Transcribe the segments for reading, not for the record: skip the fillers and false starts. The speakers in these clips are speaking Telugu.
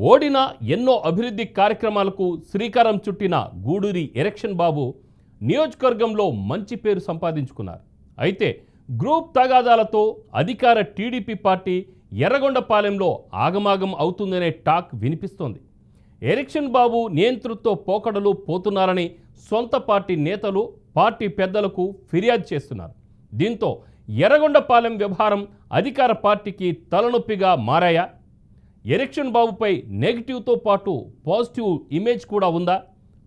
ఓడిన ఎన్నో అభివృద్ధి కార్యక్రమాలకు శ్రీకారం చుట్టిన గూడూరి ఎరక్షన్ బాబు నియోజకవర్గంలో మంచి పేరు సంపాదించుకున్నారు. అయితే గ్రూప్ తగాదాలతో అధికార టీడీపీ పార్టీ ఎర్రగొండపాలెంలో ఆగమాగం అవుతుందనే టాక్ వినిపిస్తోంది. ఎరక్షన్ బాబు నియంతృత్వ పోకడలు పోతున్నారని సొంత పార్టీ నేతలు పార్టీ పెద్దలకు ఫిర్యాదు చేస్తున్నారు. దీంతో ఎర్రగొండపాలెం వ్యవహారం అధికార పార్టీకి తలనొప్పిగా మారాయా? ఎరక్షన్ బాబుపై నెగిటివ్తో పాటు పాజిటివ్ ఇమేజ్ కూడా ఉందా?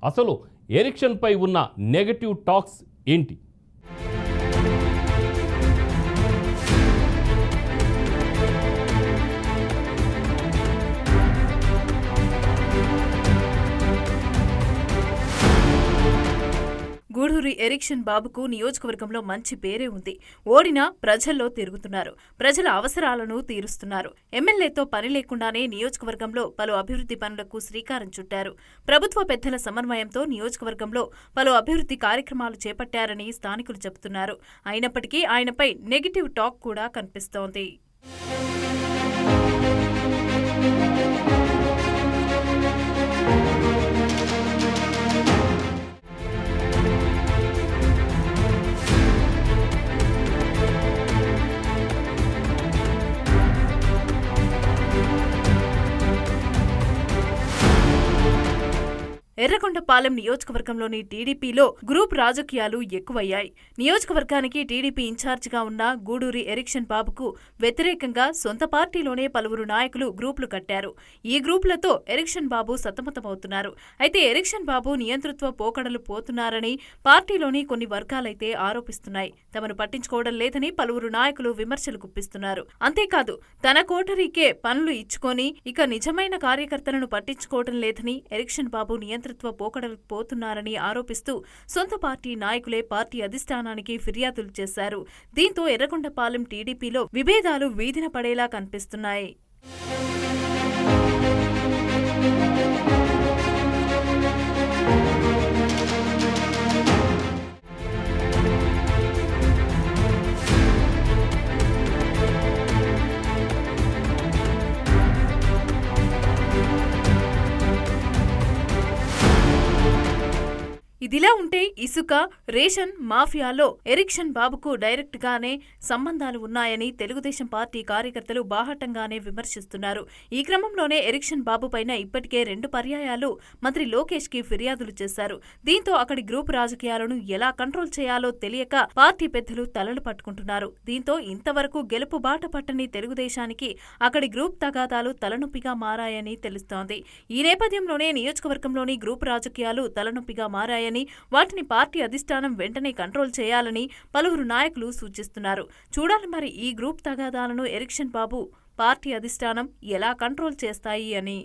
అసలు ఎరక్షన్పై ఉన్న నెగిటివ్ టాక్స్ ఏంటి? గూడూరి ఎరక్షన్ బాబుకు నియోజకవర్గంలో మంచి పేరే ఉంది. ఓడినా ప్రజల్లో తిరుగుతున్నారు, ప్రజల అవసరాలను తీరుస్తున్నారు. ఎమ్మెల్యేతో పని లేకుండానే నియోజకవర్గంలో పలు అభివృద్ధి పనులకు శ్రీకారం చుట్టారు. ప్రభుత్వ పెద్దల సమన్వయంతో నియోజకవర్గంలో పలు అభివృద్ధి కార్యక్రమాలు చేపట్టారని స్థానికులు చెబుతున్నారు. అయినప్పటికీ ఆయనపై నెగిటివ్ టాక్ కూడా కనిపిస్తోంది. ఎర్రగొండపాలెం నియోజకవర్గంలోని టీడీపీలో గ్రూప్ రాజకీయాలు ఎక్కువయ్యాయి. నియోజకవర్గానికి టీడీపీ ఇన్ఛార్జిగా ఉన్న గూడూరి ఎరక్షన్ బాబుకు వ్యతిరేకంగా సొంత పార్టీలోనే పలువురు నాయకులు గ్రూపులు కట్టారు. ఈ గ్రూపులతో ఎరక్షన్ బాబు సతమతమవుతున్నారు. అయితే ఎరక్షన్ బాబు నియంతృత్వ పోకడలు పోతున్నారని పార్టీలోని కొన్ని వర్గాలైతే ఆరోపిస్తున్నాయి. తమను పట్టించుకోవడం లేదని పలువురు నాయకులు విమర్శలు గుప్పిస్తున్నారు. అంతేకాదు, తన కోటరీకే పనులు ఇచ్చుకొని ఇక నిజమైన కార్యకర్తలను పట్టించుకోవడం లేదని ఎరక్షన్ బాబు నియంతృత్వ పోకడలకు పోతున్నారని ఆరోపిస్తూ సొంత పార్టీ నాయకులే పార్టీ అధిష్టానానికి ఫిర్యాదులు చేశారు. దీంతో ఎర్రగొండపాలెం టీడీపీలో విభేదాలు వీధిన పడేలా కనిపిస్తున్నాయి. ఇదిలా ఉంటే ఇసుక, రేషన్ మాఫియాలో ఎరక్షన్ బాబుకు డైరెక్ట్ గానే సంబంధాలు ఉన్నాయని తెలుగుదేశం పార్టీ కార్యకర్తలు బాహటంగానే విమర్శిస్తున్నారు. ఈ క్రమంలోనే ఎరక్షన్ బాబు పైన ఇప్పటికే 2 పర్యాయాలు మంత్రి లోకేష్ కి ఫిర్యాదులు చేశారు. దీంతో అక్కడి గ్రూప్ రాజకీయాలను ఎలా కంట్రోల్ చేయాలో తెలియక పార్టీ పెద్దలు తలలు పట్టుకుంటున్నారు. దీంతో ఇంతవరకు గెలుపు బాట పట్టని తెలుగుదేశానికి అక్కడి గ్రూప్ తగాదాలు తలనొప్పిగా మారాయని తెలుస్తోంది. ఈ నేపథ్యంలోనే నియోజకవర్గంలోని గ్రూప్ రాజకీయాలు తలనొప్పిగా మారాయని, వాటిని పార్టీ అధిష్టానం వెంటనే కంట్రోల్ చేయాలని పలువురు నాయకులు సూచిస్తున్నారు. చూడాలి మరి ఈ గ్రూప్ తగాదాలను ఎరక్షన్ బాబు పార్టీ అధిష్టానం ఎలా కంట్రోల్ చేస్తాయి అని.